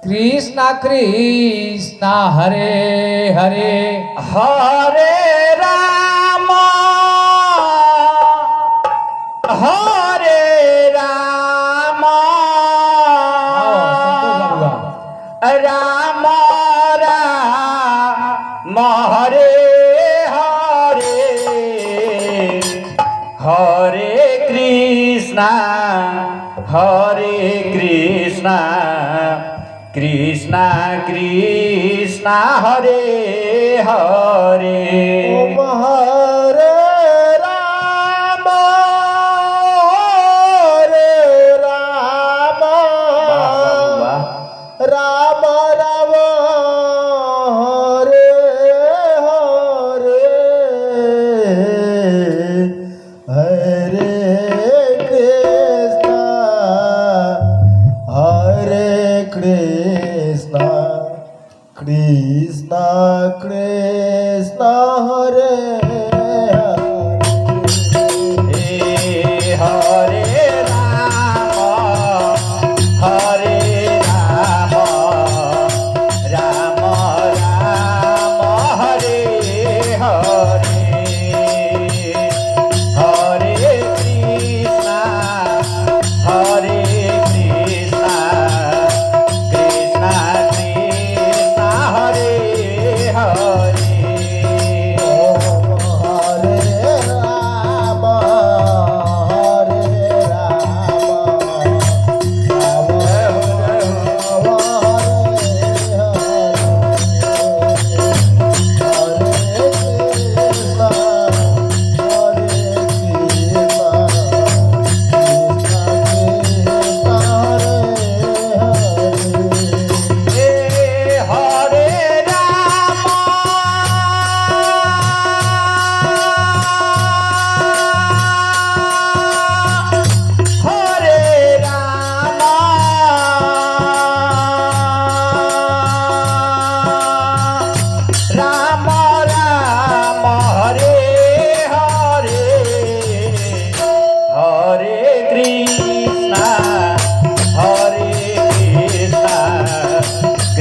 Krishna Krishna Hare Hare Hare Ram Hare Ram Ram Ram Hare Hare Hare Krishna Krishna Krishna Hare Hare Hare Ram Ram Ram Hare Hare Hare Krishna Krishna Krishna Hare Hare Ram Ram Ram Hare Hare Hare Krishna Krishna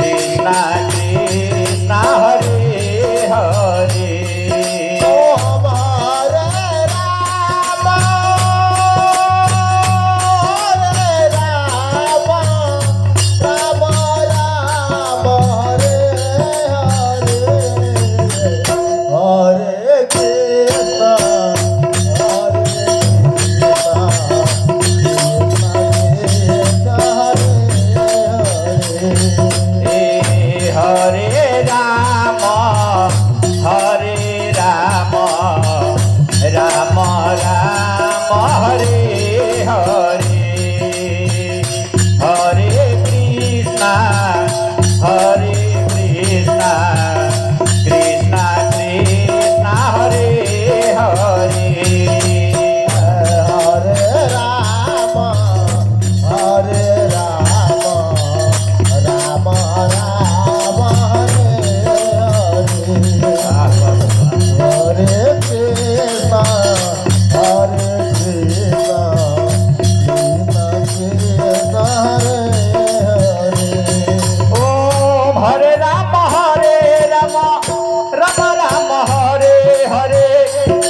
Krishna Hare Hare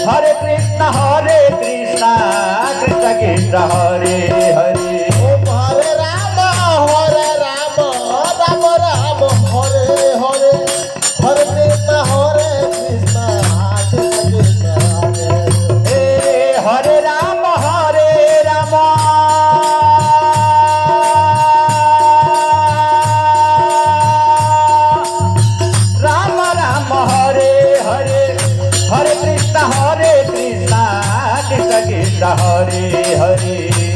Hare Krishna Krishna Krishna Hare Hare Hare Ram Ram Ram Hare Hare Hare Krishna Krishna Krishna hey Hare Ram Ram Ram Hare Hare Hare Krishna Krishna Krishna Hare Hare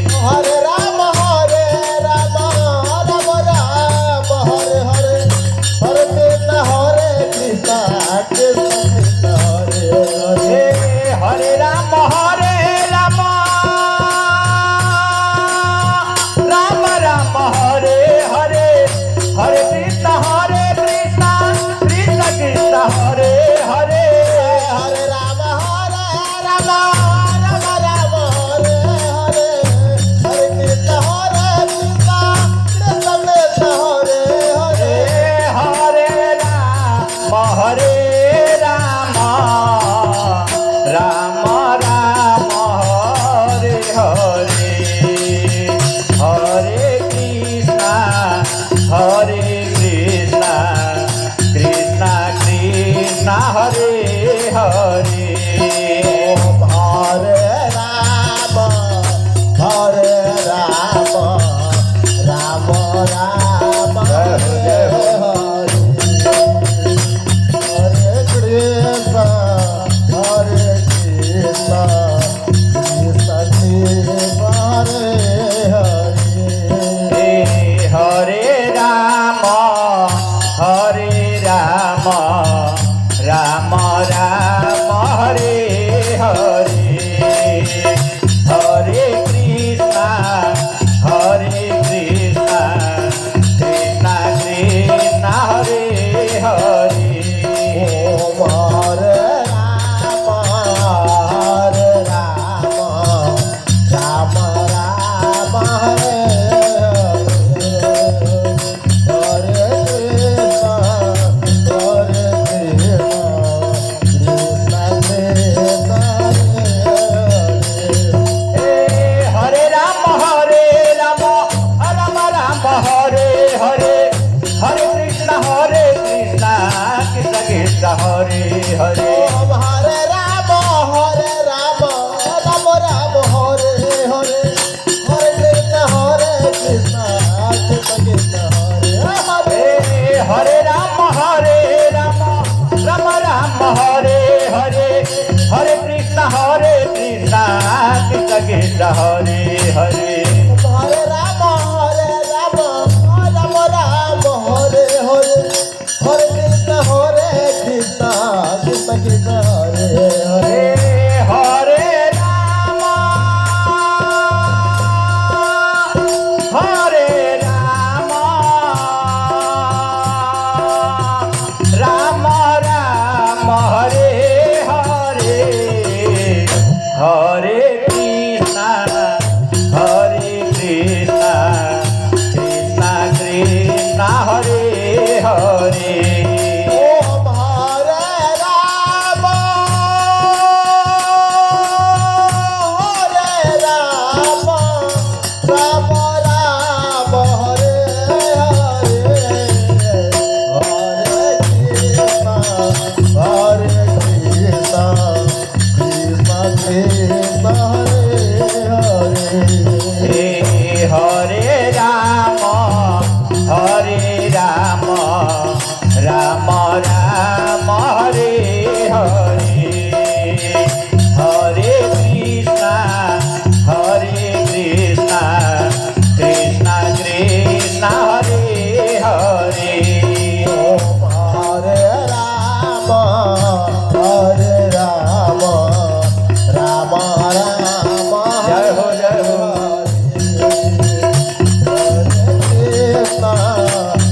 Hare Krishna, Krishna Krishna, Hare Hare. Om Hare Rama, Hare Rama, Rama Rama, Hare Hare. Hare Krishna, Hare Krishna, Krishna Krishna, Hare Hare. Hare Rama, Hare Rama, Rama Rama, Hare Hare. Hare Krishna, Hare Krishna, Krishna Krishna, Hare Hare. Om Hare Rama, Hare Rama, Rama Rama, Hare Hare. Hare Krishna, Krishna Krishna, Hare Hare. Hare Rama, Rama Rama, Hare Hare. Hare Krishna, Krishna Krishna, Hare Hare. Om Hare Rama, Hare Rama, Rama Rama, Hare Hare. Hare Krishna, Krishna Krishna, Hare Hare. Hare Rama, Rama Rama, Hare Hare. Hare Krishna, Krishna Krishna, Hare Hare. Hare Rama, Rama Rama, Hare Hare. Hare Krishna, Krishna Krishna, Hare Hare. Hare Rama, Hare Rama, Rama Rama, Hare Hare. Hare Krishna, Krishna Krishna, Hare Hare. Om Hare Rama, Hare Rama, Rama Rama, Hare Hare. Hare Krishna, Krishna Krishna, Hare Hare. Hare Rama, Hare Rama, Rama Rama, Hare Hare. Hare Krishna, Krishna Krishna, Hare Hare. Om Hare Rama, Hare Rama, Rama Rama, Jai ho, jai ho.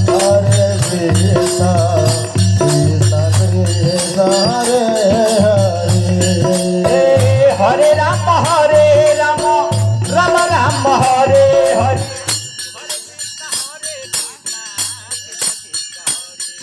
Hare Krishna, Krishna Krishna, Hare